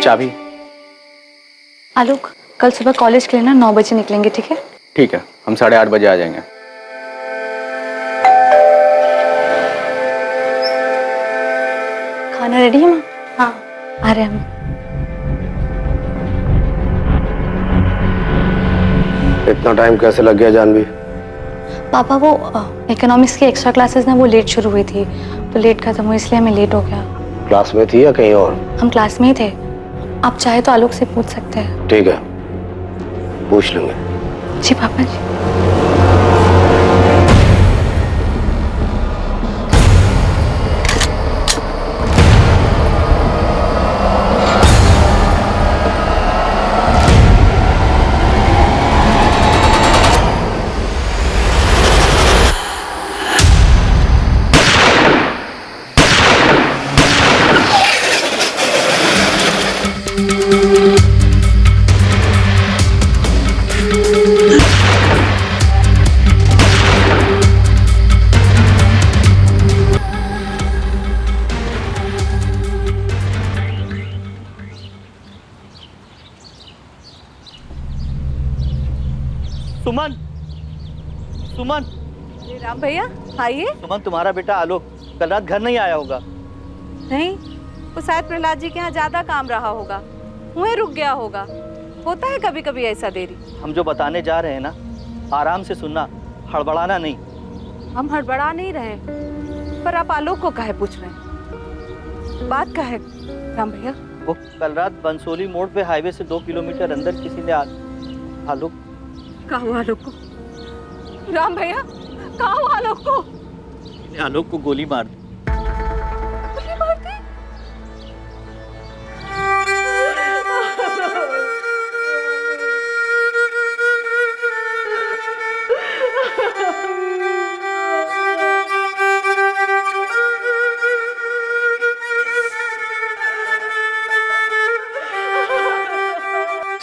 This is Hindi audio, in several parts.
चाबी। आलोक, कल सुबह कॉलेज के लिए ना 9 बजे निकलेंगे, ठीक है? ठीक है, हम 8:30 बजे आ जाएंगे। खाना रेडी है माँ? हाँ, आ रहे हैं हम। इतना टाइम कैसे लग गया जानवी? पापा वो इकोनॉमिक्स की एक्स्ट्रा क्लासेस ना वो लेट शुरू हुई थी, तो लेट खत्म हुई इसलिए हमें लेट हो गया। क्लास में थी या कहीं और? हम क्लास में ही थे। आप चाहे तो आलोक से पूछ सकते हैं। ठीक है, पूछ लेंगे। जी पापा जी। सुमन, सुमन। राम भैया आइए। सुमन, तुम्हारा बेटा आलोक कल रात घर नहीं आया होगा। नहीं, वो शायद प्रहलाद जी के यहाँ ज्यादा काम रहा होगा, वहीं रुक गया होगा। होता है कभी कभी ऐसा देरी। हम जो बताने जा रहे हैं ना, आराम से सुनना, हड़बड़ाना नहीं। हम हड़बड़ा नहीं रहे, पर आप आलोक को काहे पूछ रहे हैं? बात का है राम भैया? वो कल रात बंसोली मोड़ पे हाईवे से 2 किलोमीटर अंदर किसी ने आलोक कहा हुआ आलोक को? राम भैया, कहा हुआ आलोक को? आलोक को गोली मार दी। गोली मार दी?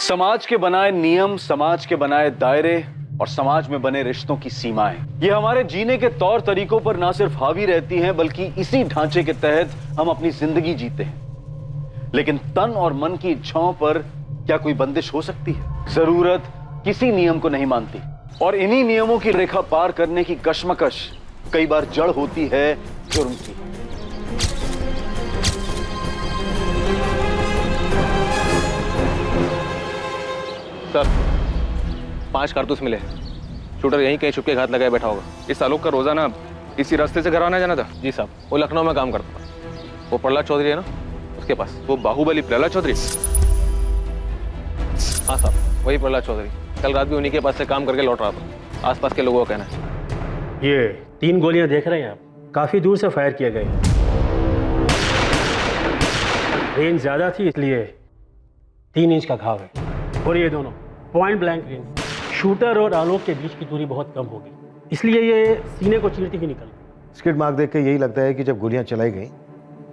समाज के बनाए नियम, समाज के बनाए दायरे और समाज में बने रिश्तों की सीमाएं, ये हमारे जीने के तौर तरीकों पर ना सिर्फ हावी रहती हैं, बल्कि इसी ढांचे के तहत हम अपनी जिंदगी जीते हैं। लेकिन तन और मन की इच्छाओं पर क्या कोई बंदिश हो सकती है? जरूरत किसी नियम को नहीं मानती, और इन्हीं नियमों की रेखा पार करने की कश्मकश कई बार जड़ होती है जुर्म की। सर, 5 कारतूस मिले। शूटर यहीं कहीं छुपके घात लगाए बैठा होगा। इस आलोक का रोजाना इसी रास्ते से घर आना जाना था। जी साहब, वो लखनऊ में काम करता था। वो प्रहलाद चौधरी है ना, उसके पास। वो बाहुबली प्रहलाद चौधरी? हाँ साहब, वही प्रहलाद चौधरी। कल रात भी उन्हीं के पास से काम करके लौट रहा था। आसपास के लोगों का कहना है। ये 3 गोलियां देख रहे हैं आप, काफी दूर से फायर किए गए। रेंज ज्यादा थी इसलिए 3 इंच का घाव है, और ये दोनों पॉइंट ब्लैंक रेंज। शूटर और आलोक के बीच की दूरी बहुत कम होगी, इसलिए ये सीने को चीरती हुई निकल गई। स्किड मार्क देख के यही लगता है कि जब गोलियां चलाई गई,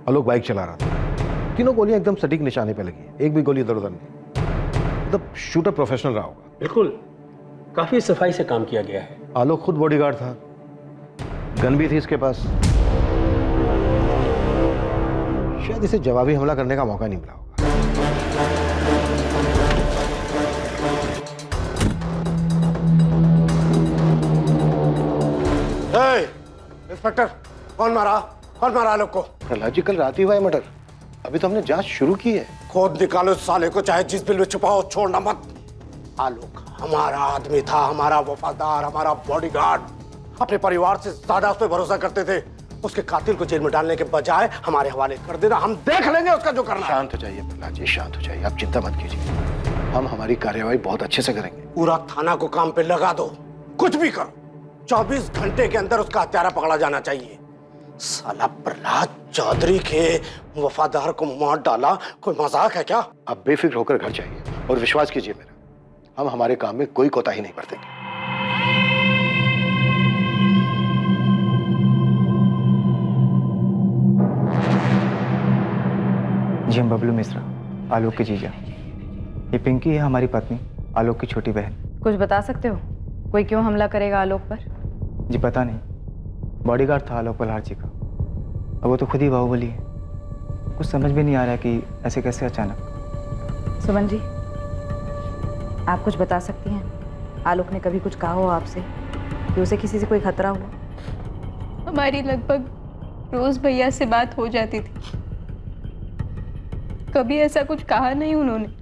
आलोक बाइक चला रहा था। तीनों गोलियां एकदम सटीक निशाने पे लगी, एक भी गोली इधर उधर नहीं। मतलब शूटर प्रोफेशनल रहा होगा। बिल्कुल, काफी सफाई से काम किया गया है। आलोक खुद बॉडीगार्ड था, गन भी थी इसके पास। शायद इसे जवाबी हमला करने का मौका नहीं मिला होगा। इंस्पेक्टर, कौन मारा आलोक को? प्रहलाद जी, कल रात ही हुआ है मर्डर। अभी तो हमने जांच शुरू की है। खोद निकालो इस साले को, चाहे जिस बिल में छुपाओ, छोड़ना मत। आलोक हमारा आदमी था, हमारा वफादार, हमारा बॉडीगार्ड। अपने परिवार से ज्यादा उस पर भरोसा करते थे। उसके कातिल को जेल में डालने के बजाय हमारे हवाले कर देना, हम देख लेंगे उसका जो करना। शांत हो जाइए प्रहलाद जी, शांत हो जाइए, आप चिंता मत कीजिए। हम हमारी कार्यवाही बहुत अच्छे से करेंगे। पूरा थाना को काम पे लगा दो, कुछ भी करो। 24 घंटे के अंदर उसका हत्यारा पकड़ा जाना चाहिए। साला प्रहलाद चौधरी के वफादार को मार डाला, कोई मजाक है क्या? आप बेफिक्र होकर घर जाइए और विश्वास कीजिए मेरा, हम हमारे काम में कोई कोताही नहीं बरतेंगे। जी हम बबलू मिश्रा, आलोक के जीजा। ये पिंकी है हमारी पत्नी, आलोक की छोटी बहन। कुछ बता सकते हो कोई क्यों हमला करेगा आलोक पर? जी पता नहीं, बॉडीगार्ड था आलोक पल्हार जी का, अब वो तो खुद ही बाहुबली है। कुछ समझ भी नहीं आ रहा कि ऐसे कैसे अचानक। सुमन जी, आप कुछ बता सकती हैं? आलोक ने कभी कुछ कहा हो आपसे कि उसे किसी से कोई खतरा हुआ? हमारी लगभग रोज भैया से बात हो जाती थी, कभी ऐसा कुछ कहा नहीं उन्होंने।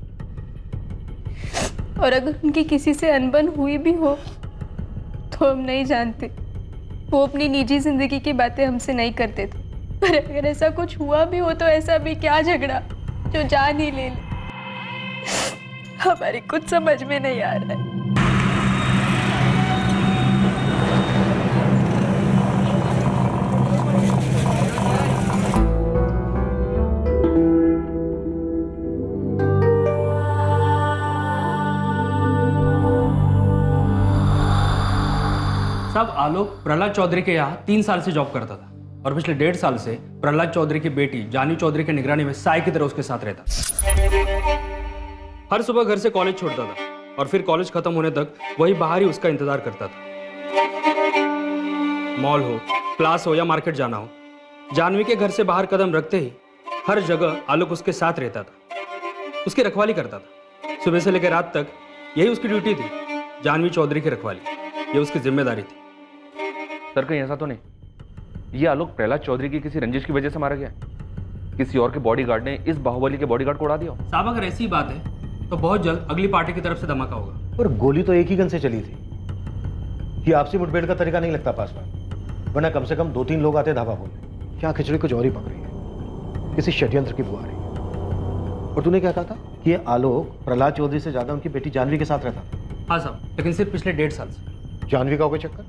और अगर उनकी किसी से अनबन हुई भी हो तो हम नहीं जानते, वो अपनी निजी जिंदगी की बातें हमसे नहीं करते थे। पर अगर ऐसा कुछ हुआ भी हो तो ऐसा भी क्या झगड़ा जो जान ही ले ले, हमारी कुछ समझ में नहीं आ रहा है। साहब, आलोक प्रहलाद चौधरी के यहाँ 3 साल से जॉब करता था और पिछले 1.5 साल से प्रहलाद चौधरी की बेटी जानवी चौधरी की निगरानी में साय की तरह उसके साथ रहता। हर सुबह घर से कॉलेज छोड़ता था और फिर कॉलेज खत्म होने तक वही बाहर ही उसका इंतजार करता था। मॉल हो, क्लास हो या मार्केट जाना हो, जानवी के घर से बाहर कदम रखते ही हर जगह आलोक उसके साथ रहता था, उसकी रखवाली करता था। सुबह से लेकर रात तक यही उसकी ड्यूटी थी, जानवी चौधरी की रखवाली, ये उसकी जिम्मेदारी थी। सर कहीं ऐसा तो नहीं ये आलोक प्रहलाद चौधरी की किसी रंजिश की वजह से मारा गया? किसी और के बॉडीगार्ड ने इस बाहुबली के बॉडीगार्ड को उड़ा दिया? साहब, अगर ऐसी बात है तो बहुत जल्द अगली पार्टी की तरफ से धमाका होगा। पर गोली तो एक ही गन से चली थी। ये आपसी मुठभेड़ का तरीका नहीं लगता पासवान, वरना कम से कम 2-3 लोग आते धावा बोलने। क्या खिचड़ी कुछ और ही पक रही है, किसी षड्यंत्र की बुआ रही है। और तूने क्या कहा था कि ये आलोक प्रहलाद चौधरी से ज्यादा उनकी बेटी जानवी के साथ रहता था? हाँ साहब, लेकिन सिर्फ पिछले 1.5 साल से। जानवी का हो गया चक्कर?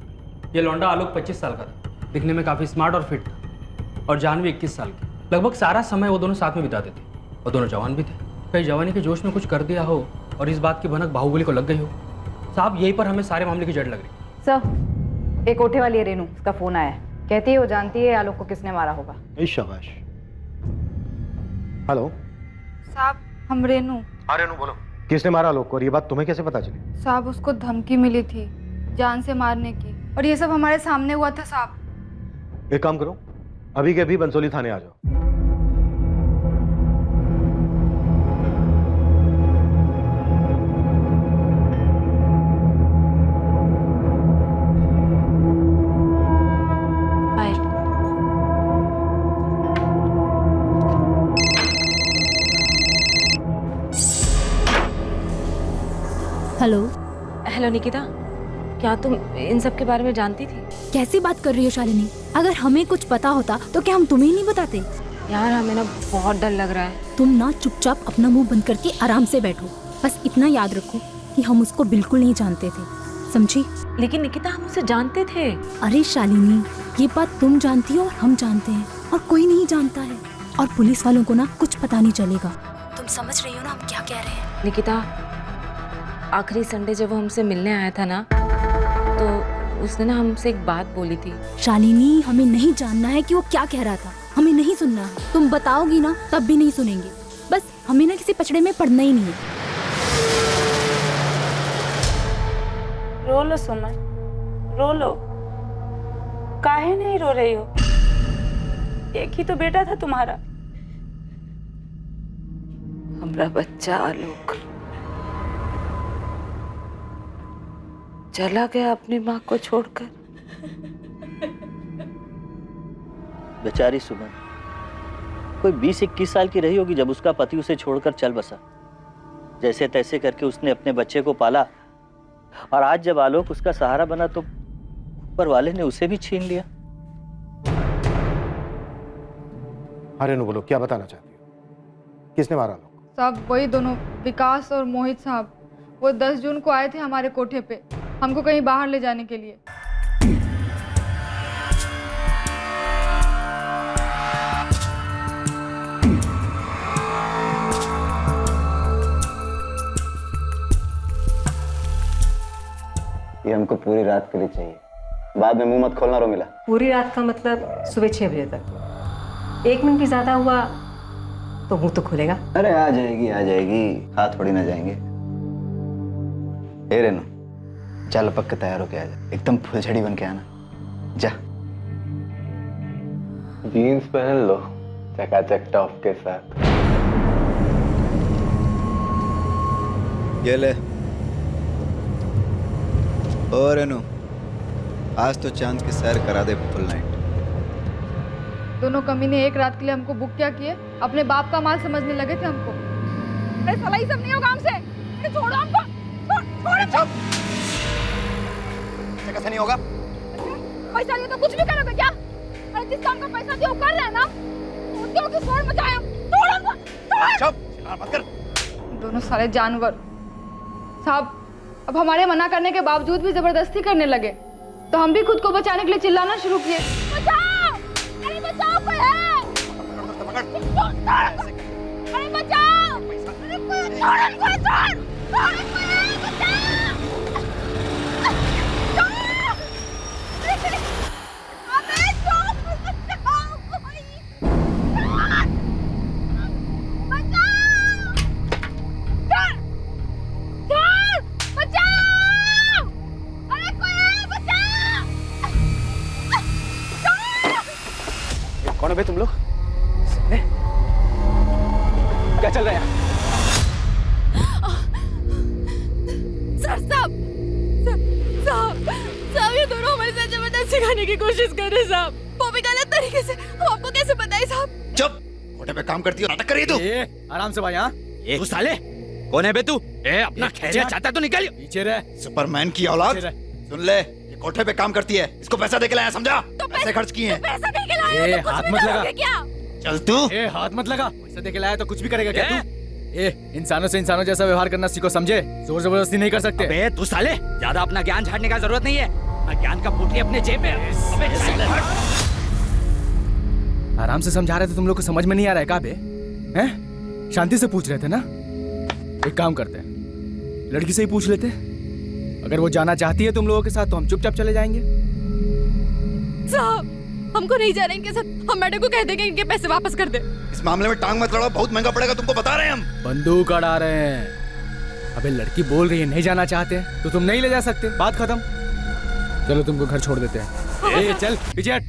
ये लौंडा आलोक 25 साल का था, दिखने में काफ़ी स्मार्ट और फिट था, और जानवी 21 साल की। लगभग सारा समय वो दोनों साथ में बिताते थे और दोनों जवान भी थे। कहीं जवानी के जोश में कुछ कर दिया हो और इस बात की भनक बाहुबली को लग गई हो। साहब, यहीं पर हमें सारे मामले की जड़ लग रही। सर, एक कोठे वाली है रेनू, उसका फोन आया है, कहती है वो जानती है आलोक को किसने मारा होगा। शाबाश। हेलो साहब, हम रेनू। हाँ रेनू बोलो, किसने मारा आलोक को और ये बात तुम्हें कैसे पता चली? साहब, उसको धमकी मिली थी जान से मारने की, और ये सब हमारे सामने हुआ था साहब। एक काम करो, अभी के अभी बंसोली थाने आ जाओ। हेलो। हेलो निकिता, क्या तुम इन सब के बारे में जानती थी? कैसी बात कर रही हो शालिनी? अगर हमें कुछ पता होता तो क्या हम तुम्हें नहीं बताते? यार, हमें ना बहुत डर लग रहा है। तुम ना चुपचाप अपना मुंह बंद करके आराम से बैठो। बस इतना याद रखो कि हम उसको बिल्कुल नहीं जानते थे, समझी? लेकिन निकिता, हम उसे जानते थे। अरे शालिनी, ये बात तुम जानती हो और हम जानते हैं, और कोई नहीं जानता है। और पुलिस वालों को ना कुछ पता नहीं चलेगा। तुम समझ रही हो ना हम क्या कह रहे हैं? निकिता, आखिरी संडे जब वो हमसे मिलने आया था ना, तो उसने ना हमसे एक बात बोली थी। शालिनी, हमें नहीं जानना है कि वो क्या कह रहा था, हमें नहीं सुनना है। तुम बताओगी ना तब भी नहीं सुनेंगे। बस हमें ना किसी पचड़े में पड़ना ही नहीं है। रो लो सुमन, रो लो। काहे नहीं रो रही हो? एक ही तो बेटा था तुम्हारा। हमारा बच्चा आलोक चला गया अपनी माँ को छोड़कर। बेचारी सुमन कोई 20-21 साल की रही होगी जब उसका पति उसे छोड़कर चल बसा। जैसे तैसे करके उसने अपने बच्चे को पाला, और आज जब आलोक उसका सहारा बना तो ऊपर वाले ने उसे भी छीन लिया। अरे नु बोलो, क्या बताना चाहती हो? किसने मारा आलोक? साहब, वही दोनों, विकास और मोहित साहब। वो 10 जून को आए थे हमारे कोठे पे, हमको कहीं बाहर ले जाने के लिए। ये हमको पूरी रात के लिए चाहिए, बाद में मुंह मत खोलना रो मिला। पूरी रात का मतलब सुबह 6 बजे तक। 1 मिनट भी ज्यादा हुआ तो मुंह तो खुलेगा। अरे आ जाएगी, खा थोड़ी ना जाएंगे। ए रेनू, चल पक के तैयार होके आ जा, एकदम फुलझड़ी बन के आना। जा जीन्स पहन लो चकाचक टॉप के साथ। ये ले। ओ रेनू, आज तो चांद की सैर करा दे फुल नाइट। दोनों कमीने एक रात के लिए हमको बुक क्या किए? अपने बाप का माल समझने लगे थे हमको। अरे साला ये सब नहीं होगा हमसे। अरे छोड़ो हमको। छोड़ हमको। कैसे नहीं होगा? पैसा दिया तो कुछ भी करोगे क्या? अरे जिस काम का पैसा दिया वो कर रहा है ना। उसके होके शोर मचाया। छोड़ हमको। चुप, चिल्ला मत कर। दोनों साले जानवर। साहब, अब हमारे मना करने के बावजूद भी जबरदस्ती करने लगे, तो हम भी खुद को बचाने के लिए चिल्लाना शुरू किए। बचाओ! अरे बचाओ कोई है! अरे बचाओ! अरे कोई छोड़ हमको, छोड़! छोड़ कोई है, बचाओ! छोड़! अबे छोड़! बचाओ कोई! छोड़! बचाओ! छोड़! छोड़! बचाओ! अरे कोई है, बचाओ! छोड़! कौन है बे तुम लोग? क्या चल रहा है यहाँ? साहब, ये दोनों हमारे साथ जबरदस्ती खाने की कोशिश कर रहे साहब। वो भी गलत तरीके से। हम आपको कैसे बताएं साहब? चुप, कोटे पे काम करती हो, नाटक कर रही तू। आराम से भाई। हाँ तू साले कौन है बे तू? अपना खैरियत चाहता तो निकल पीछे रह। सुपरमैन की औलाद, सुन ले, ये कोठे पे काम करती है, इसको पैसा दे के लाया, समझा? तो पैसे खर्च किए हैं। पैसा दे के लाया तो हाथ मत लगा। क्या? चल तू। हाथ मत लगा। पैसा दे के लाया तो कुछ भी करेगा क्या तू? इंसानों से इंसानों जैसा व्यवहार करना सीखो, समझे? जोर जबरदस्ती नहीं कर सकते। अबे तू साले, ज्यादा अपना ज्ञान झाड़ने का जरूरत नहीं है। अपना ज्ञान का पोटली अपने जेब में। आराम से समझा रहे थे, तुम लोग को समझ में नहीं आ रहा है क्या बे? हैं? शांति से पूछ रहे थे ना? एक काम करते हैं, लड़की से ही पूछ लेते। अगर वो जाना चाहती है तुम लोगों के साथ तो हम चुपचाप चले जाएंगे। साहब, हमको नहीं जा रहे इनके साथ। हम मैडम को कह देंगे इनके पैसे वापस कर दे। इस मामले में टांग मत लड़ाओ, बहुत महंगा पड़ेगा तुमको, बता रहे हैं हम। बंदूक अड़ा रहे हैं। अबे लड़की बोल रही है नहीं जाना चाहते तो तुम नहीं ले जा सकते, बात खत्म। चलो तुमको घर छोड़ देते हैं। चल पीछे हट।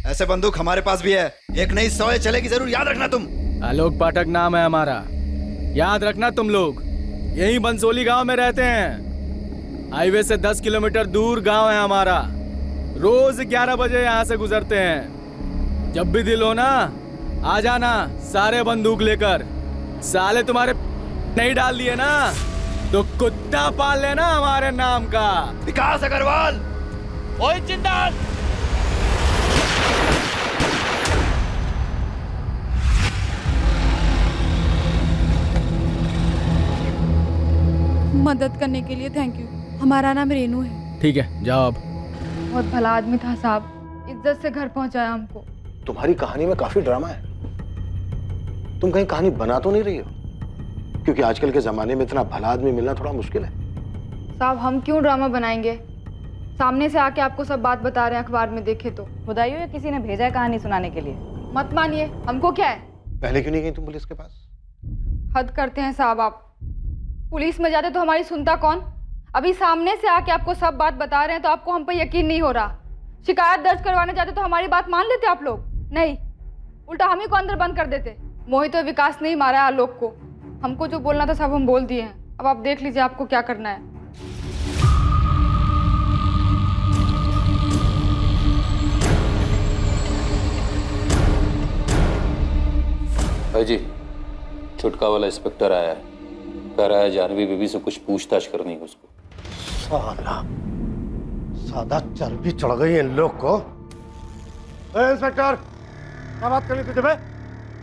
ऐसे बंदूक हमारे पास भी है, एक नहीं 100 चलेगी जरूर, याद रखना तुम। आलोक पाठक नाम है हमारा, याद रखना तुम लोग। यही बंसोली गांव में रहते हैं। हाईवे से 10 किलोमीटर दूर गांव है हमारा। रोज 11 बजे यहाँ से गुजरते हैं। जब भी दिल हो ना आ जाना, सारे बंदूक लेकर। साले तुम्हारे नहीं डाल दिए ना तो कुत्ता पाल लेना हमारे नाम का। विकास अग्रवाल, ओए जिंदाल। मदद करने के लिए थैंक यू। हमारा नाम रेनू है। ठीक है, जाओ अब। बहुत भला आदमी था साहब, इज्जत से घर पहुंचाया हमको। तुम्हारी कहानी में काफी ड्रामा है। तुम कहीं कहानी बना तो नहीं रही हो? क्योंकि आजकल के जमाने में इतना भला आदमी मिलना थोड़ा मुश्किल है। साहब, हम क्यों ड्रामा बनाएंगे? सामने से आके आपको सब बात बता रहे हैं, अखबार में देखे तो। खुदाइयो या किसी ने भेजा है कहानी सुनाने के लिए? मत मानिए, हमको क्या है। पहले क्यों नहीं गई तुम पुलिस के पास? हद करते हैं साहब आप। पुलिस में जाते तो हमारी सुनता कौन? अभी सामने से आके आपको सब बात बता रहे हैं तो आपको हम पर यकीन नहीं हो रहा। शिकायत दर्ज करवाने जाते तो हमारी बात मान लेते आप लोग? नहीं, उल्टा हम ही को अंदर बंद कर देते। मोहित और विकास नहीं मारा है आलोक को। हमको जो बोलना था सब हम बोल दिए हैं। अब आप देख लीजिए आपको क्या करना है। भाई जी, छुटका वाला इंस्पेक्टर आया है, कह रहा है जानवी बीबी से कुछ पूछताछ करनी है उसको। साला, सादा चर्बी चढ़ गई इन लोग को। इंस्पेक्टर, क्या बात करनी तुझे?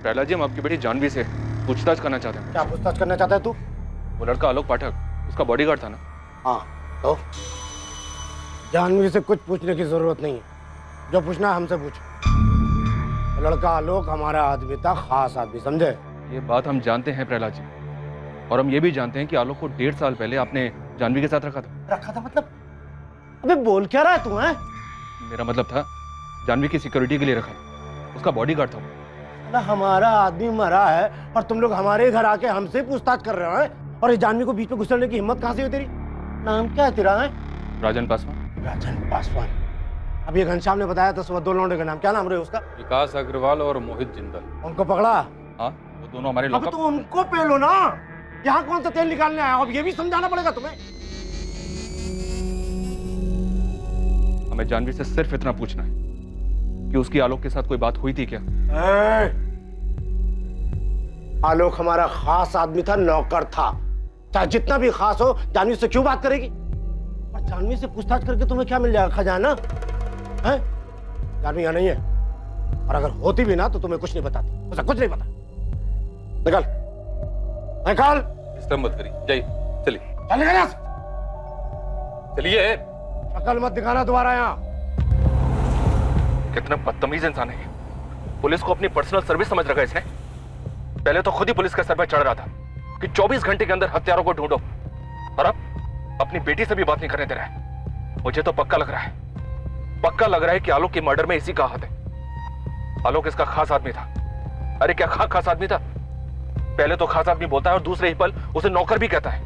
प्रहलाद जी, हम आपकी बेटी जानवी से पूछताछ करना चाहते हैं। क्या पूछताछ करना चाहता है तू? वो लड़का आलोक पाठक, उसका बॉडीगार्ड था ना? हाँ, तो जानवी से कुछ पूछने की जरूरत नहीं है। जो पूछना है हमसे पूछ। लड़का आलोक हमारा आदमी था, खास आदमी, समझे? ये बात हम जानते हैं प्रहलाद जी, और हम ये भी जानते हैं कि आलोक को 1.5 साल पहले आपने जानवी के साथ रखा था। रखा था मतलब? अबे बोल क्या रहा है तू? हैं? मेरा मतलब था जानवी की सिक्योरिटी के लिए रखा था, उसका बॉडीगार्ड था वो। ना हमारा आदमी मरा है और तुम लोग हमारे घर आके हमसे पूछताछ कर रहे हो, हैं? और इस जानवी को बीच में घुसने की हिम्मत कहाँ से हुई तेरी? नाम क्या है तेरा? है राजन पासवान। राजन पासवान। अब ये घनश्याम ने बताया था सुबह 2 लौंडे का नाम, क्या नाम रहे उसका? विकास अग्रवाल और मोहित जिंदल। उनको पकड़ा? हाँ, वो दोनों हमारे अब लॉकअप। तो उनको पेलो ना, यहाँ कौन सा तेल निकालने आया? अब ये भी समझाना पड़ेगा तुम्हें। हमें जानवी से सिर्फ इतना पूछना है कि उसकी आलोक के साथ कोई बात हुई थी क्या? आलोक हमारा खास आदमी था, नौकर था। चाहे जितना भी खास हो, जानवी से क्यों बात करेगी? और जानवी से पूछताछ करके तुम्हें क्या मिल जाएगा? खजाना है? जानवी यहाँ नहीं है, और अगर होती भी ना तो तुम्हें कुछ नहीं बताती, उसे कुछ नहीं पता। निकल निकल। डिस्टर्ब मत करिए, जाइए, चलिए। चल निकल यहाँ से। चलिए। शक्ल मत दिखाना दोबारा यहाँ। कितना बदतमीज इंसान है ये। पुलिस को अपनी पर्सनल सर्विस समझ रखा है इसने। पहले तो खुद ही पुलिस के सर पर चढ़ रहा था कि 24 घंटे के अंदर हत्यारों को ढूंढो, और अब अपनी बेटी से भी बात नहीं करने दे रहा है। मुझे तो पक्का लग रहा है कि आलोक के मर्डर में इसी का हाथ है। आलोक इसका खास आदमी था। अरे क्या खास आदमी था? पहले तो खास आदमी बोलता है और दूसरे ही पल उसे नौकर भी कहता है।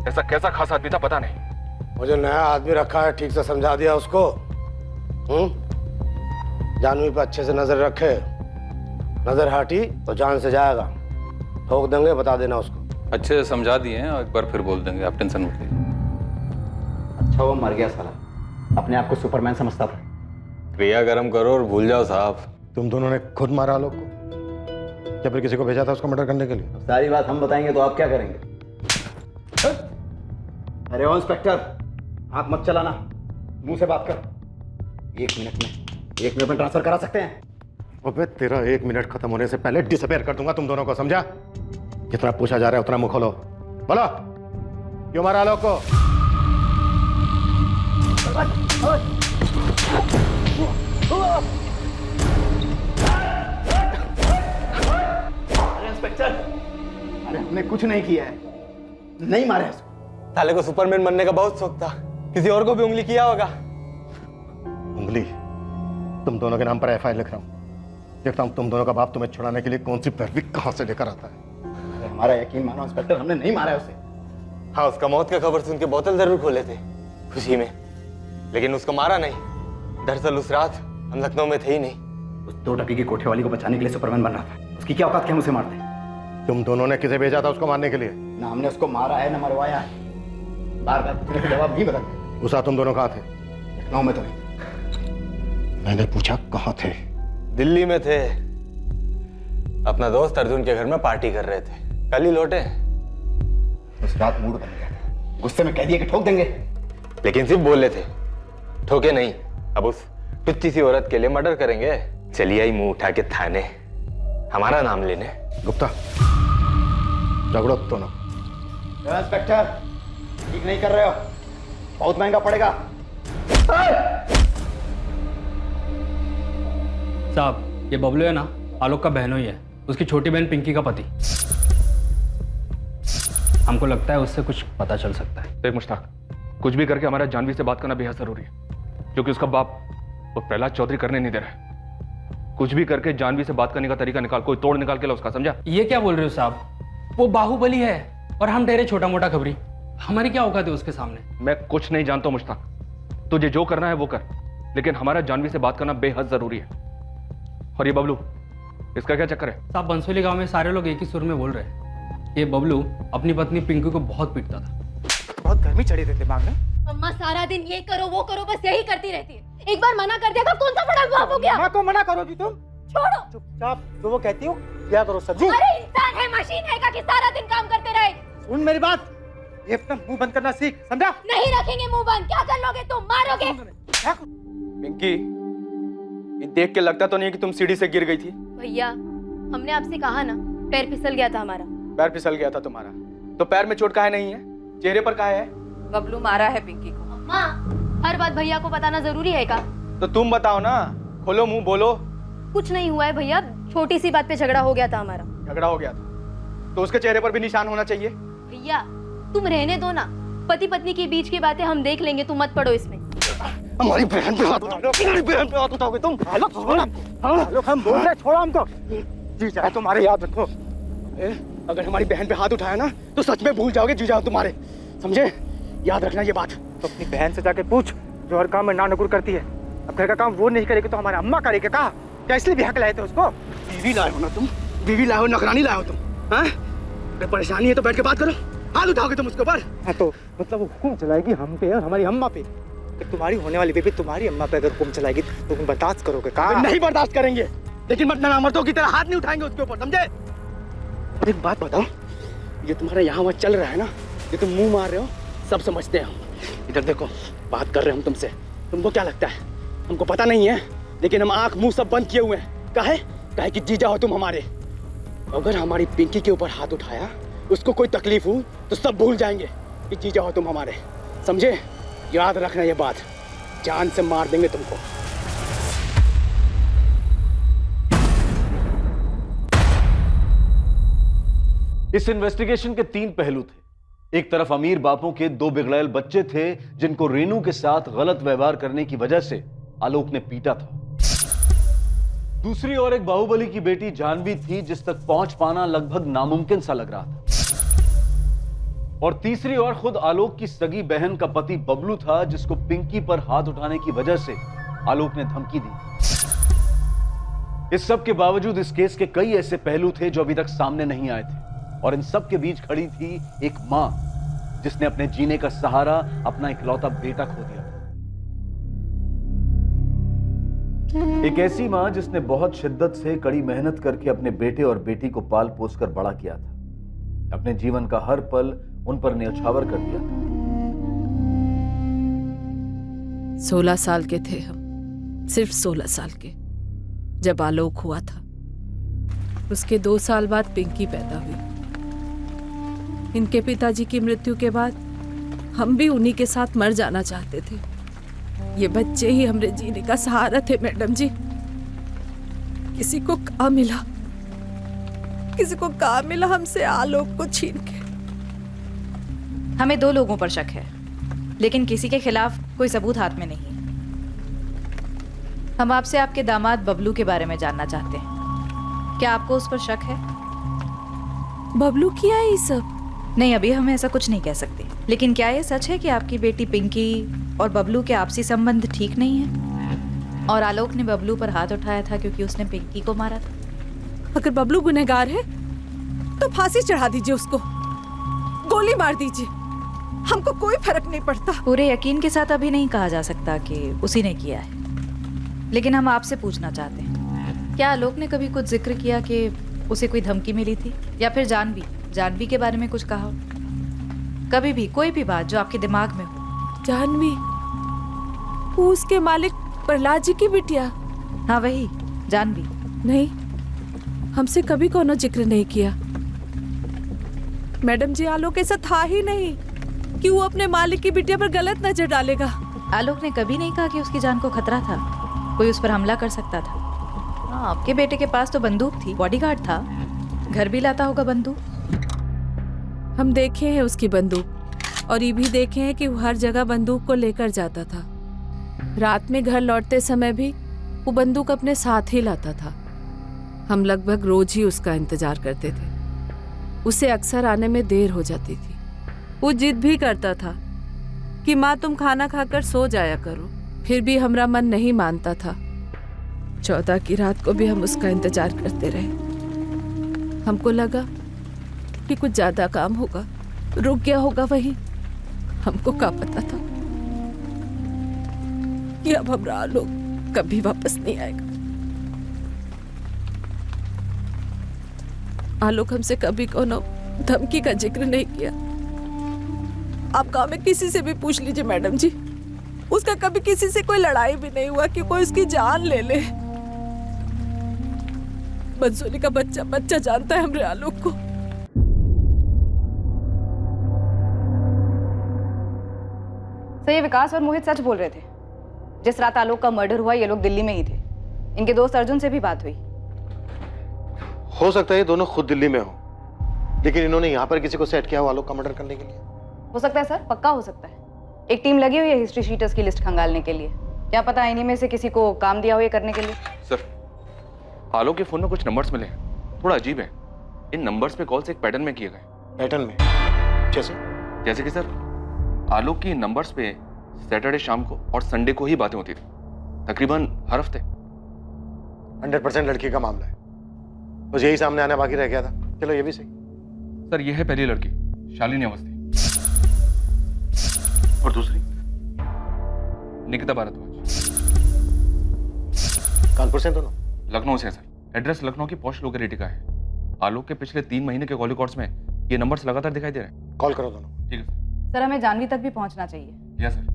ऐसा कैसा खास आदमी था पता नहीं। मुझे नया आदमी रखा है, ठीक से समझा दिया उसको। जानवी पे अच्छे से नजर रखे, नजर हटी तो जान से जाएगा। ठोक देंगे, बता देना उसको। अच्छे से समझा दिए हैं, एक बार फिर बोल देंगे, आप टेंशन मत लीजिए। अच्छा वो मर गया साला, अपने आप को सुपरमैन समझता था। क्रिया गर्म करो और भूल जाओ साहब। तुम दोनों ने खुद मारा आलोक को या फिर किसी को भेजा था उसको मर्डर करने के लिए? सारी बात हम बताएंगे तो आप क्या करेंगे? अरे ओ इंस्पेक्टर, हाथ मत चलाना, मुंह से बात कर। 1 मिनट में ट्रांसफर करा सकते हैं। अबे तेरा 1 मिनट खत्म होने से पहले डिसअपेयर कर दूंगा तुम दोनों को, समझा? जितना पूछा जा रहा है उतना मुंह खोलो। बोलो, क्यों मारा आलोक को? अरे इंस्पेक्टर, अरे हमने कुछ नहीं किया है, नहीं मारे उसको। साले को सुपरमैन बनने का बहुत शौक था, किसी और को भी उंगली किया होगा। उंगली? तुम दोनों के नाम पर एफआईआर लिख रहा हूं। देखता हूं तुम दोनों का बाप तुम्हें छुड़ाने के लिए कौन सी पैरवी कहां से लेकर आता है। अरे हमारा यकीन मानो इंस्पेक्टर, हमने नहीं मारा है उसे। हाँ, उसका मौत का खबर सुन के बोतल जरूर खोले थे खुशी में, लेकिन उसको मारा नहीं। दरअसल उस रात हम लखनऊ में थे ही नहीं। उस 2 टकी की कोठे वाली को बचाने के लिए सुपरमैन बन रहा था। उसकी क्या औकात कि हम उसे मारते? तुम दोनों ने किसे भेजा था उसको मारने के लिए? ना हमने उसको मारा है, ना मरवाया है। बार-बार पूछने के जवाब नहीं बदलते। उस रात तुम दोनों कहाँ थे? लखनऊ में तो नहीं। मैंने पूछा कहाँ थे? दिल्ली में थे, अपना दोस्त अर्जुन के घर में पार्टी कर रहे थे, कल ही लौटे। उस रात मूड बन गया था, गुस्से में कह दिया कि ठोक देंगे, लेकिन सिर्फ बोले थे, ठोके नहीं। अब उस टुच्ची सी औरत के लिए मर्डर करेंगे? चलिए आई मुंह उठा के थाने, हमारा नाम लेने। गुप्ता, झगड़ो दोनों। इंस्पेक्टर, ठीक नहीं कर रहे हो, बहुत महंगा पड़ेगा। साहब, ये बबलू है ना, आलोक का बहनों ही है, उसकी छोटी बहन पिंकी का पति। हमको लगता है उससे कुछ पता चल सकता है। देख मुश्ताक, कुछ भी करके हमारा जानवी से बात करना बेहद जरूरी है, क्योंकि उसका बाप वो प्रहलाद चौधरी करने नहीं दे रहा है। कुछ भी करके जानवी से बात करने का तरीका निकाल, कोई तोड़ निकाल के ला उसका, समझा? ये क्या बोल रहे हो साहब? वो बाहुबली है और हम ठहरे छोटा मोटा खबरी। हमारी क्या औकात है उसके सामने? मैं कुछ नहीं जानता मुश्ताक, तुझे जो करना है वो कर, लेकिन हमारा जानवी से बात करना बेहद जरूरी है। और ये बबलू, इसका क्या चक्कर है? साहब, बंसोली गांव में सारे लोग एक ही सुर में बोल रहे हैं, ये बबलू अपनी पत्नी पिंकी को बहुत पीटता था। बहुत गर्मी चढ़ी रहती दिमाग में। अम्मा सारा दिन ये करो वो करो, बस यही करती रहती है। एक बार मना कर दिया तो कौन सा बड़ा बाप हो गया? माँ को मना करोगी तुम? छोड़ो चुपचाप जो वो कहती हो क्या करो सब्जी। अरे इंसान है, मशीन है कि सारा दिन काम करते रहे? सुन मेरी बात, ये अपना मुंह बंद करना सीख, समझा? नहीं रखेंगे मुंह बंद। क्या कर लोगे तुम? मारोगे? पिंकी, ये देख के लगता तो नहीं कि तुम सीढ़ी से गिर गई थी। भैया, हमने आपसे कहा ना, पैर फिसल गया था हमारा। पैर फिसल गया था तुम्हारा, तो पैर में चोट काहे नहीं है, चेहरे पर काहे है? बबलू मारा है पिंकी को। माँ, हर बात भैया को बताना जरूरी है क्या? तो तुम बताओ ना, खोलो मुंह, बोलो। कुछ नहीं हुआ है भैया, छोटी सी बात पे झगड़ा हो गया था हमारा। झगड़ा हो गया था तो उसके चेहरे पर भी निशान होना चाहिए। भैया तुम रहने दो ना, पति पत्नी के बीच की बातें हम देख लेंगे, तुम मत पड़ो इसमें। हमारी बहन पे हाथ उठाओगे, हमारी बहन पे हाथ उठाओगे तुम? हेलो हम बोल रहे, छोड़ो हमको। जी चाहे तुम्हारे, याद रखो, अगर हमारी बहन पे हाथ उठाया ना तो सच में भूल जाओगे जी जाओ तुम्हारे, समझे? याद रखना ये बात। तो अपनी बहन से जाके पूछ जो हर काम में ना नुकुर करती है। अब घर का काम वो नहीं करेगी तो हमारी अम्मा करेगी। कहा क्या इसलिए ब्याह लाए थे उसको? बीवी लाए हो ना तुम, बीवी लाए हो, नौकरानी लाए हो तुम। हाँ, अगर परेशानी है तो बैठ के बात करो। हाथ उठाओगे तुम उसके ऊपर? हाँ तो मतलब वो हुक्म चलाएगी हम पे और हमारी अम्मा पे। कि तुम्हारी होने वाली बेबी तुम्हारी अम्मा पे अगर हुक्म चलाएगी तो तुम बर्दाश्त करोगे? कहा नहीं बर्दाश्त करेंगे, लेकिन मरना मर्दों की तरह हाथ नहीं उठाएंगे उसके ऊपर, समझे? एक बात बताओ, ये तुम्हारा यहाँ वहाँ चल रहा है ना, ये तुम मुंह मार रहे हो, सब समझते हैं हम। इधर देखो, बात कर रहे हैं हम तुमसे, तुमको क्या लगता है हमको पता नहीं है? लेकिन हम आंख मुंह सब बंद किए हुए हैं। काहे कि जीजा हो तुम हमारे। अगर हमारी पिंकी के ऊपर हाथ उठाया, उसको कोई तकलीफ हो तो सब भूल जाएंगे कि जीजा हो तुम हमारे, समझे? याद रखना ये बात, जान से मार देंगे तुमको। इस इन्वेस्टिगेशन के 3 पहलू थे। एक तरफ अमीर बापों के 2 बिगड़ैल बच्चे थे जिनको रेनू के साथ गलत व्यवहार करने की वजह से आलोक ने पीटा था। दूसरी ओर एक बाहुबली की बेटी जानवी थी जिस तक पहुंच पाना लगभग नामुमकिन सा लग रहा था। और तीसरी ओर खुद आलोक की सगी बहन का पति बबलू था जिसको पिंकी पर हाथ उठाने की वजह से आलोक ने धमकी दी। इस सब के बावजूद इस केस के कई ऐसे पहलू थे जो अभी तक सामने नहीं आए थे, और इन सब के बीच खड़ी थी एक मां जिसने अपने जीने का सहारा अपना इकलौता बेटा खो दिया। एक ऐसी मां जिसने बहुत शिद्दत से कड़ी मेहनत करके अपने बेटे और बेटी को पाल पोस कर बड़ा किया था, अपने जीवन का हर पल उन पर न्यौछावर कर दिया था। 16 साल के थे हम, सिर्फ 16 साल के, जब आलोक हुआ था। उसके 2 साल बाद पिंकी पैदा हुई। इनके पिताजी की मृत्यु के बाद हम भी उन्हीं के साथ मर जाना चाहते थे। ये बच्चे ही हमारे जीने का सहारा थे मैडम जी। किसी को कहाँ मिला हमसे आलोक को छीन के। हमें 2 लोगों पर शक है, लेकिन किसी के खिलाफ कोई सबूत हाथ में नहीं है। हम आपसे आपके दामाद बबलू के बारे में जानना चाहते हैं। क्या आपको उस पर शक है? बबलू किया है ये सब? नहीं, अभी हम ऐसा कुछ नहीं कह सकते। लेकिन क्या ये सच है कि आपकी बेटी पिंकी और बबलू के आपसी संबंध ठीक नहीं है और आलोक ने बबलू पर हाथ उठाया था क्योंकि उसने पिंकी को मारा था? अगर बबलू गुनहगार है तो फांसी चढ़ा दीजिए उसको, गोली मार दीजिए, हमको कोई फर्क नहीं पड़ता। पूरे यकीन के साथ अभी नहीं कहा जा सकता कि उसी ने किया है, लेकिन हम आपसे पूछना चाहते हैं, क्या आलोक ने कभी कुछ जिक्र किया कि उसे कोई धमकी मिली थी, या फिर जानवी के बारे में कुछ कहा? कभी भी कोई भी बात जो आपके दिमाग में हो। जानवी, वो उसके मालिक प्रहलाद जी की बिटिया? हाँ वही जानवी। नहीं, हमसे कभी कोनो जिक्र नहीं किया मैडम जी। आलोक ऐसा था ही नहीं कि वो अपने मालिक की बिटिया पर गलत नजर डालेगा। आलोक ने कभी नहीं कहा कि उसकी जान को खतरा था, कोई उस पर हमला कर सकता था। हाँ, आपके बेटे के पास तो बंदूक थी, बॉडीगार्ड था, घर भी लाता होगा बंदूक। हम देखे हैं उसकी बंदूक, और ये भी देखे हैं कि वो हर जगह बंदूक को लेकर जाता था। रात में घर लौटते समय भी वो बंदूक अपने साथ ही लाता था। हम लगभग रोज ही उसका इंतजार करते थे। उसे अक्सर आने में देर हो जाती थी। वो जिद भी करता था कि माँ तुम खाना खाकर सो जाया करो, फिर भी हमारा मन नहीं मानता था। 14 की रात को भी हम उसका इंतजार करते रहे। हमको लगा कि कुछ ज्यादा काम होगा, रुक गया होगा वहीं। हमको क्या पता था कि अब हमारा आलोक कभी वापस नहीं आएगा। आलोक हमसे कभी कोनो धमकी का जिक्र नहीं किया। आप गांव में किसी से भी पूछ लीजिए मैडम जी, उसका कभी किसी से कोई लड़ाई भी नहीं हुआ कि कोई उसकी जान ले ले। बंसोली का बच्चा जानता है हमरे आलोक को। तो ये विकास और मोहित सच बोल रहे थे। जिस रात आलोक का मर्डर हुआ ये लोग दिल्ली में ही थे। इनके दोस्त अर्जुन से भी बात हुई। हो सकता है ये दोनों खुद दिल्ली में हो, लेकिन इन्होंने यहाँ पर किसी को सेट किया हो आलोक का मर्डर करने के लिए। हो सकता है सर, पक्का हो सकता है। एक टीम लगी हुई है हिस्ट्री शीटर्स की लिस्ट खंगालने के लिए। क्या पता इन्हीं में से किसी को काम दिया हो ये करने के लिए। सर, आलोक के फोन में कुछ नंबर्स मिले, थोड़ा अजीब है। इन नंबर्स पे कॉल्स एक पैटर्न में किए गए। पैटर्न में? जैसे कि सर, आलोक की नंबर्स पे सैटरडे शाम को और संडे को ही बातें होती थी, तकरीबन हर हफ्ते। 100% लड़की का मामला है, बस यही सामने आना बाकी रह गया था। चलो ये भी सही। सर, ये है पहली लड़की, शालिनी अवस्थी, और दूसरी निकिता भारद्वाज। कानपुर से दोनों? लखनऊ से सर। एड्रेस लखनऊ की पॉश लोकेलिटी का है। आलोक के पिछले 3 महीने के कॉल रिकॉर्ड्स में ये नंबर्स लगातार दिखाई दे रहे हैं। कॉल करो दोनों। ठीक है सर, हमें जानवी तक भी पहुंचना चाहिए। यस सर,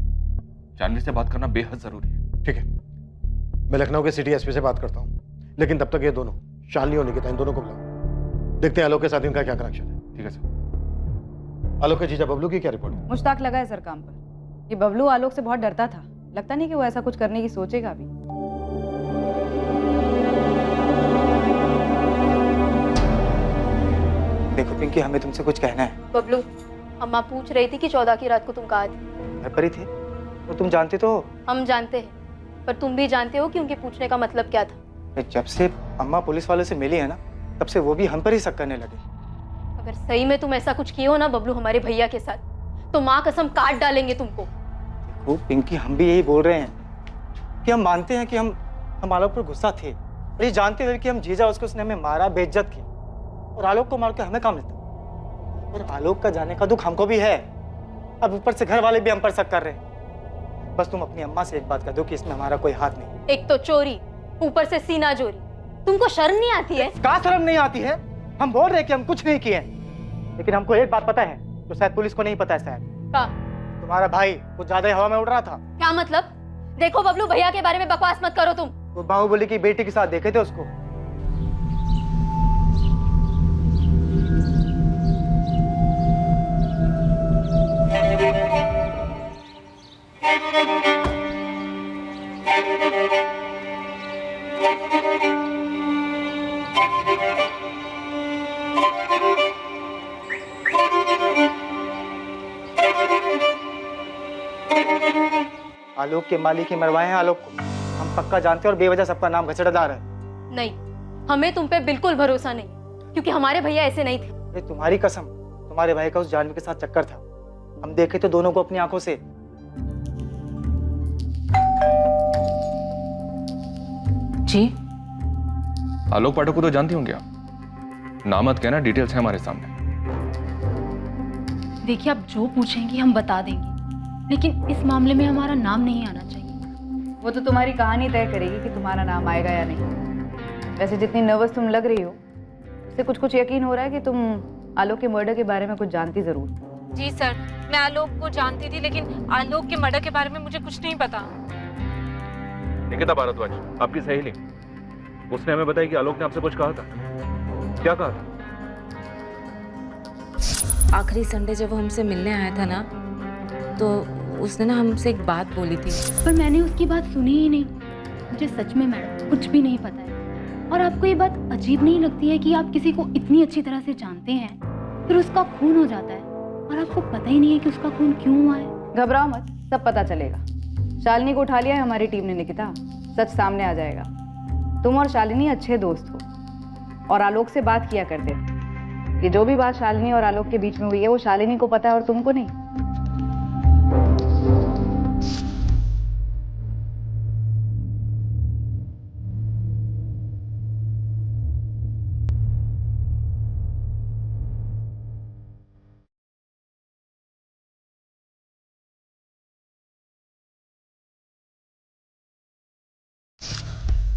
जानवी से बात करना बेहद जरूरी है। ठीक है, मैं लखनऊ के सिटी एसपी से बात करता हूँ, लेकिन तब तक ये दोनों, शालिनी और निकिता, इन दोनों को बुलाओ। देखते हैं आलोक के साथ इनका क्या कनेक्शन है। ठीक है सर। आलोक के जीजा बबलू की क्या रिपोर्ट है? मुश्ताक लगा है सर काम पर। ये बबलू आलोक से बहुत डरता था, लगता नहीं कि वो ऐसा कुछ करने की सोचेगा भी। देखो पिंकी, हमें तुमसे कुछ कहना है। बबलू, अम्मा पूछ रही थी कि 14 की रात को तुम कहाँ थे। घर पर ही थे, तो तुम जानते तो हो। हम जानते हैं, पर तुम भी जानते हो कि उनके पूछने का मतलब क्या था। जब से अम्मा पुलिस वालों से मिली है ना, तब से वो भी हम पर ही शक करने लगे। अगर सही में तुम ऐसा कुछ किए हो ना बबलू हमारे भैया के साथ, तो माँ कसम काट डालेंगे तुमको। देखो पिंकी, हम भी यही बोल रहे हैं कि हम मानते हैं कि हम आलोक पर गुस्सा थे, और ये जानते हुए कि हम जीजा उसने हमें मारा, बेइज्जत की, और आलोक को मार के हमें काम मिलता। और आलोक का जाने का दुख हमको भी है। अब ऊपर से घर वाले भी हम पर शक कर रहे हैं। बस तुम अपनी अम्मा से एक बात कर दो कि इसमें हमारा कोई हाथ नहीं। एक तो चोरी, ऊपर से सीना जोरी। तुमको शर्म नहीं आती है? क्या शर्म नहीं आती है? हम बोल रहे हैं कि हम कुछ नहीं किए, लेकिन हमको एक बात पता है जो शायद पुलिस को नहीं पता है। शायद क्या? तुम्हारा भाई कुछ ज्यादा ही हवा में उड़ रहा था। क्या मतलब? देखो बबलू, भैया के बारे में बकवास मत करो तुम। वो बाहुबली की बेटी के साथ देखे थे उसको। आलोक के मालिक ही मरवाए हैं आलोक को, हम पक्का जानते हैं, और बेवजह सबका नाम घचड़दार है। नहीं, हमें तुम पे बिल्कुल भरोसा नहीं, क्योंकि हमारे भैया ऐसे नहीं थे। ये तुम्हारी कसम, तुम्हारे भाई का उस जानवी के साथ चक्कर था। हम देखे तो दोनों को अपनी आंखों से। जी? आलोक पाठक को तो जानती होंगे आप, नाम मत कहना, डिटेल्स है हमारे सामने। देखिए, आप जो पूछेंगी हम बता देंगे, लेकिन इस मामले में हमारा नाम नहीं आना चाहिए। वो तो तुम्हारी कहानी तय करेगी कि तुम्हारा नाम आएगा या नहीं। वैसे जितनी नर्वस तुम लग रही हो, उससे कुछ यकीन हो रहा है कि तुम आलोक के मर्डर के बारे में कुछ जानती जरूर। जी सर, मैं आलोक को जानती थी, लेकिन आलोक के मर्डर के बारे में मुझे कुछ नहीं पता। निकिता भारद्वाज, आपकी सहेली, उसने हमें बताया कि आलोक ने आपसे कुछ कहा था। क्या कहा था? आखिरी संडे जब वो हमसे मिलने आया था ना, तो उसने ना हमसे एक बात बोली थी। पर मैंने उसकी बात सुनी ही नहीं। मुझे सच में मैडम कुछ भी नहीं पता है। और आपको ये बात अजीब नहीं लगती है कि आप किसी को इतनी अच्छी तरह से जानते हैं, फिर उसका खून हो जाता है और आपको पता ही नहीं है कि उसका खून क्यों हुआ है? घबराओ मत, सब पता चलेगा। शालिनी को उठा लिया है हमारी टीम ने निकिता, सच सामने आ जाएगा। तुम और शालिनी अच्छे दोस्त हो और आलोक से बात किया करते थे। ये जो भी बात शालिनी और आलोक के बीच में हुई है, वो शालिनी को पता है और तुमको नहीं।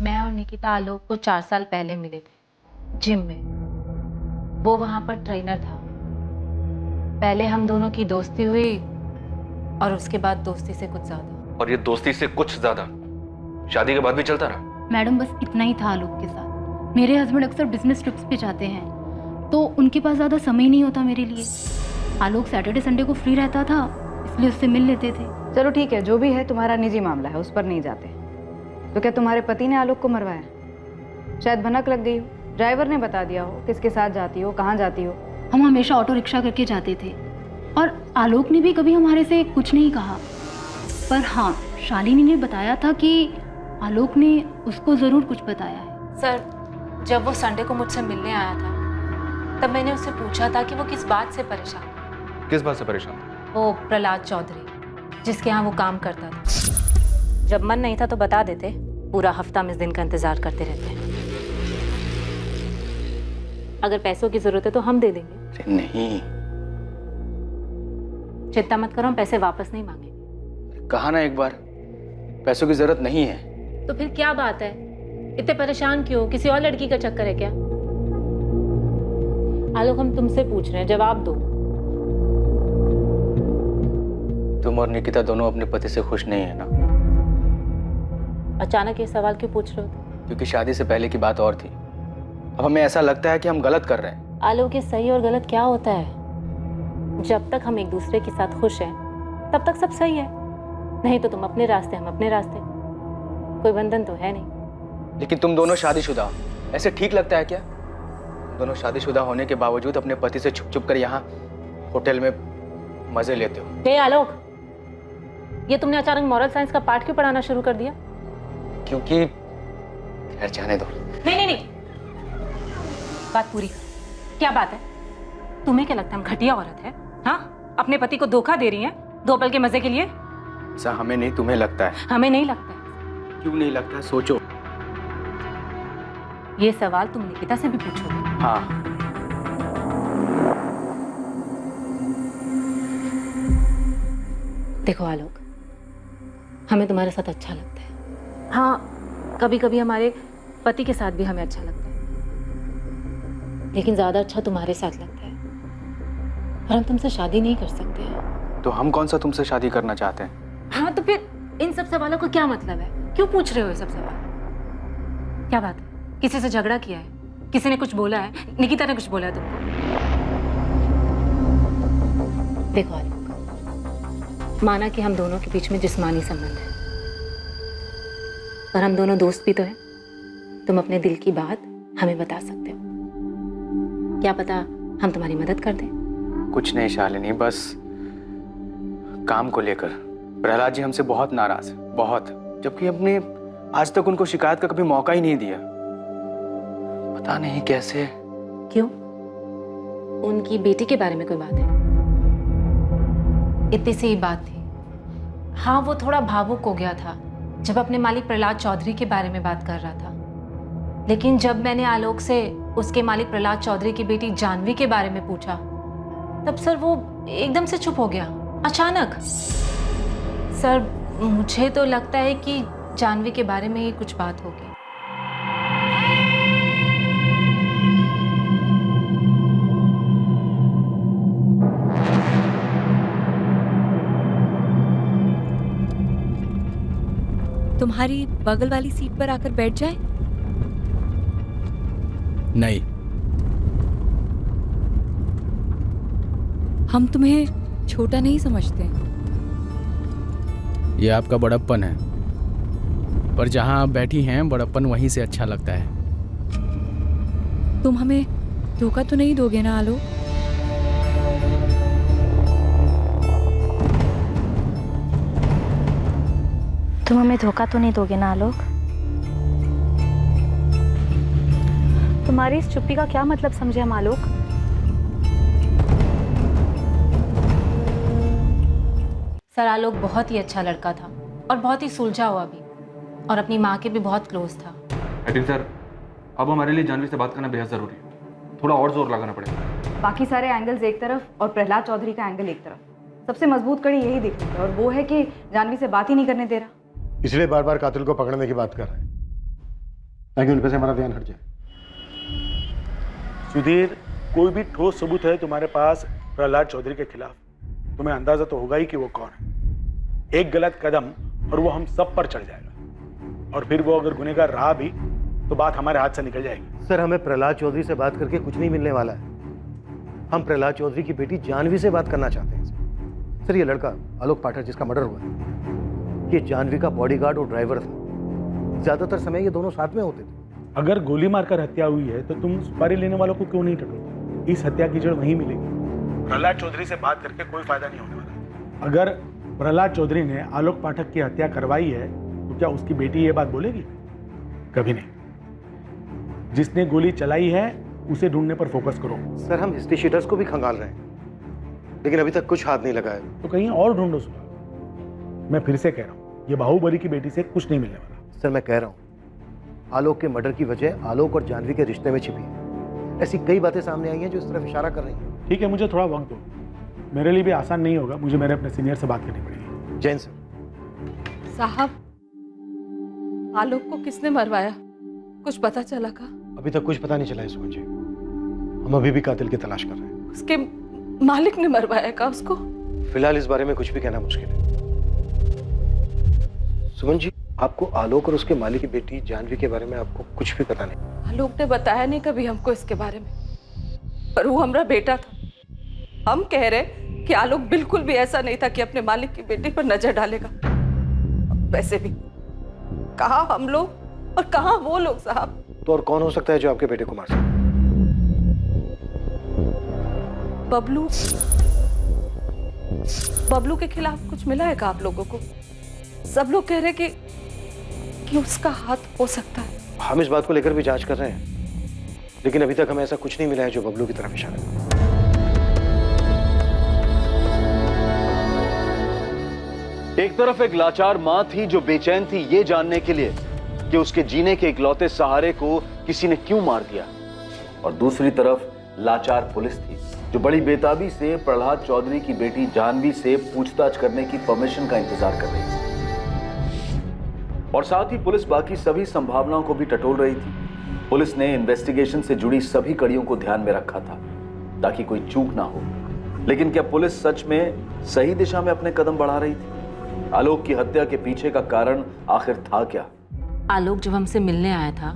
मैं और निकिता आलोक को 4 साल पहले मिले थे जिम में। वो वहां पर ट्रेनर था। पहले हम दोनों की दोस्ती हुई और उसके बाद दोस्ती से कुछ ज्यादा। और ये दोस्ती से कुछ ज्यादा शादी के बाद भी चलता रहा? मैडम बस इतना ही था आलोक के साथ। मेरे हस्बैंड अक्सर बिजनेस ट्रिप्स पे जाते हैं, तो उनके पास ज़्यादा समय नहीं होता मेरे लिए। आलोक सैटरडे संडे को फ्री रहता था, इसलिए उससे मिल लेते थे। चलो ठीक है, जो भी है तुम्हारा निजी मामला है, उस पर नहीं जाते। तो क्या तुम्हारे पति ने आलोक को मरवाया? शायद भनक लग गई हो, ड्राइवर ने बता दिया हो किसके साथ जाती हो, कहाँ जाती हो। हम हमेशा ऑटो रिक्शा करके जाते थे और आलोक ने भी कभी हमारे से कुछ नहीं कहा, पर हाँ शालिनी ने बताया था कि आलोक ने उसको ज़रूर कुछ बताया है। सर, जब वो संडे को मुझसे मिलने आया था तब मैंने उससे पूछा था कि वो किस बात से परेशान है। किस बात से परेशान? वो प्रहलाद चौधरी, जिसके यहाँ वो काम करता था। जब मन नहीं था तो बता देते, पूरा हफ्ता हम इस दिन का इंतजार करते रहते हैं। अगर पैसों की जरूरत है तो हम दे देंगे। अरे नहीं, चिंता मत करो, हम पैसे वापस नहीं मांगेंगे। कहा ना एक बार, पैसों की जरूरत नहीं है। तो फिर क्या बात है, इतने परेशान क्यों? किसी और लड़की का चक्कर है क्या? आलोक, हम तुमसे पूछ रहे हैं, जवाब दो। तुम और निकिता दोनों अपने पति से खुश नहीं है ना? अचानक ये सवाल क्यों पूछ रहे हो? क्योंकि शादी से पहले की बात और थी। अब हमें ऐसा लगता है कि हम गलत कर रहे हैं। आलोक, ये सही और गलत क्या होता है? जब तक हम एक दूसरे के साथ खुश हैं तब तक सब सही है, नहीं तो तुम अपने रास्ते, हम अपने रास्ते, कोई बंधन तो है नहीं। लेकिन तुम दोनों शादीशुदा हो, ऐसे ठीक लगता है क्या? दोनों शादीशुदा होने के बावजूद अपने पति से छुप छुप कर यहाँ होटल में मजे लेते हो। हे आलोक, ये तुमने अचानक मॉरल साइंस का पाठ क्यों पढ़ाना शुरू कर दिया? क्योंकि खैर जाने दो। नहीं, बात पूरी। क्या बात है? तुम्हें क्या लगता है हम घटिया औरत है? हाँ, अपने पति को धोखा दे रही हैं 2 पल के मजे के लिए? ऐसा हमें नहीं, तुम्हें लगता है। हमें नहीं लगता है। क्यों नहीं लगता है? सोचो। ये सवाल तुम निकिता से भी पूछोगे? हाँ। देखो आलोक, हमें तुम्हारे साथ अच्छा लगता है। हाँ, कभी कभी हमारे पति के साथ भी हमें अच्छा लगता है, लेकिन ज्यादा अच्छा तुम्हारे साथ लगता है। और हम तुमसे शादी नहीं कर सकते हैं। तो हम कौन सा तुमसे शादी करना चाहते हैं? हाँ, तो फिर इन सब सवालों का क्या मतलब है? क्यों पूछ रहे हो ये सब सवाल? क्या बात है? किसी से झगड़ा किया है? किसी ने कुछ बोला है? निकिता ने कुछ बोला है तुमको? देखो आलोक, माना कि हम दोनों के बीच में जिस्मानी संबंध है, पर हम दोनों दोस्त भी तो हैं। तुम अपने दिल की बात हमें बता सकते हो, क्या पता हम तुम्हारी मदद कर दें। कुछ नहीं शालिनी, बस काम को लेकर प्रहलाद जी हमसे बहुत नाराज है, बहुत। जबकि हमने आज तक उनको शिकायत का कभी मौका ही नहीं दिया। पता नहीं कैसे। क्यों? उनकी बेटी के बारे में कोई बात है? इतनी सी ही बात थी। हाँ, वो थोड़ा भावुक हो गया था जब अपने मालिक प्रहलाद चौधरी के बारे में बात कर रहा था, लेकिन जब मैंने आलोक से उसके मालिक प्रहलाद चौधरी की बेटी जानवी के बारे में पूछा, तब सर वो एकदम से चुप हो गया, अचानक। सर, मुझे तो लगता है कि जानवी के बारे में ही कुछ बात होगी। तुम्हारी बगल वाली सीट पर आकर बैठ जाए? नहीं। हम तुम्हें छोटा नहीं समझते। ये आपका बड़प्पन है, पर जहां आप बैठी हैं बड़प्पन वहीं से अच्छा लगता है। तुम हमें धोखा तो नहीं दोगे ना आलोक? तुम हमें धोखा तो नहीं दोगे ना आलोक? तुम्हारी इस चुप्पी का क्या मतलब समझे हम आलोक? सर, आलोक बहुत ही अच्छा लड़का था और बहुत ही सुलझा हुआ भी, और अपनी माँ के भी बहुत क्लोज था। लेकिन सर, अब हमारे लिए जानवी से बात करना बेहद जरूरी है। थोड़ा और जोर लगाना पड़ेगा। बाकी सारे एंगल्स एक तरफ और प्रहलाद चौधरी का एंगल एक तरफ। सबसे मजबूत कड़ी यही दिख रही है, और वो है कि जानवी से बात ही नहीं करने दे रहा। इसलिए बार बार कातिल को पकड़ने की बात कर रहे हैं, ताकि उन पे से हमारा ध्यान हट जाए। सुधीर, कोई भी ठोस सबूत है तुम्हारे पास प्रहलाद चौधरी के खिलाफ? तुम्हें अंदाजा तो होगा ही कि वो कौन है। एक गलत कदम और वो हम सब पर चढ़ जाएगा, और फिर वो अगर गुनहगार रहा भी तो बात हमारे हाथ से निकल जाएगी। सर, हमें प्रहलाद चौधरी से बात करके कुछ नहीं मिलने वाला है। हम प्रहलाद चौधरी की बेटी जानवी से बात करना चाहते हैं। सर, ये लड़का आलोक पाठक जिसका मर्डर हुआ है, ये जानवी का बॉडीगार्ड और ड्राइवर था। ज्यादातर समय ये दोनों साथ में होते थे। अगर गोली मारकर हत्या हुई है तो तुम सुपारी लेने वालों को क्यों नहीं टटोलते? इस हत्या की जड़ वहीं मिलेगी। प्रहलाद चौधरी से बात करके कोई फायदा नहीं होने वाला। अगर प्रहलाद चौधरी ने आलोक पाठक की हत्या करवाई है तो क्या उसकी बेटी ये बात बोलेगी? कभी नहीं। जिसने गोली चलाई है उसे ढूंढने पर फोकस करो। सर हम हिस्ट्री शीटर्स को भी खंगाल रहे हैं, लेकिन अभी तक कुछ हाथ नहीं लगा है। तो कहीं और ढूंढो सुना। मैं फिर से कह रहा हूँ, ये बाहुबली की बेटी से कुछ नहीं मिलने वाला। सर मैं कह रहा हूँ आलोक के मर्डर की वजह आलोक और जानवी के रिश्ते में छिपी है। ऐसी कई बातें सामने आई हैं जो इस तरफ इशारा कर रही हैं। ठीक है, मुझे थोड़ा वक्त दो। मेरे लिए भी आसान नहीं होगा, मुझे मेरे अपने सीनियर से बात करनी पड़ेगी। जैन सर। साहब, आलोक को किसने मरवाया, कुछ पता चला का? अभी तक कुछ पता नहीं चला है सुमन जी। हम अभी भी कातिल की तलाश कर रहे हैं। उसके मालिक ने मरवाया का उसको? फिलहाल इस बारे में कुछ भी कहना मुश्किल है। सुमन जी, आपको आलोक और उसके मालिक की बेटी जानवी के बारे में आपको कुछ भी पता नहीं? आलोक ने बताया नहीं कभी हमको इसके बारे में, पर वो हमारा बेटा था। हम कह रहे कि आलोक बिल्कुल भी ऐसा नहीं था कि अपने Malik की बेटी पर नजर डालेगा। वैसे भी कहाँ हम लोग और कहाँ वो लोग साहब। तो और कौन हो सकता है जो आपके बेटे को मार सकता? बबलू। बबलू के खिलाफ कुछ मिला है क्या आप लोगों को? सब लोग कह रहे कि उसका हाथ हो सकता है। हम इस बात को लेकर भी जांच कर रहे हैं, लेकिन अभी तक हमें ऐसा कुछ नहीं मिला है जो बबलू की तरफ इशारा करे। एक तरफ एक लाचार मां थी जो बेचैन थी ये जानने के लिए कि उसके जीने के इकलौते सहारे को किसी ने क्यों मार दिया, और दूसरी तरफ लाचार पुलिस थी जो बड़ी बेताबी से प्रहलाद चौधरी की बेटी जानवी से पूछताछ करने की परमिशन का इंतजार कर रही थी। और साथ ही पुलिस बाकी सभी संभावनाओं को भी टटोल रही थी। पुलिस ने इन्वेस्टिगेशन से जुड़ी सभी कड़ियों को ध्यान में रखा था ताकि कोई चूक ना हो। लेकिन क्या पुलिस सच में सही दिशा में अपने कदम बढ़ा रही थी? आलोक की हत्या के पीछे का कारण आखिर था क्या? आलोक जब हमसे मिलने आया था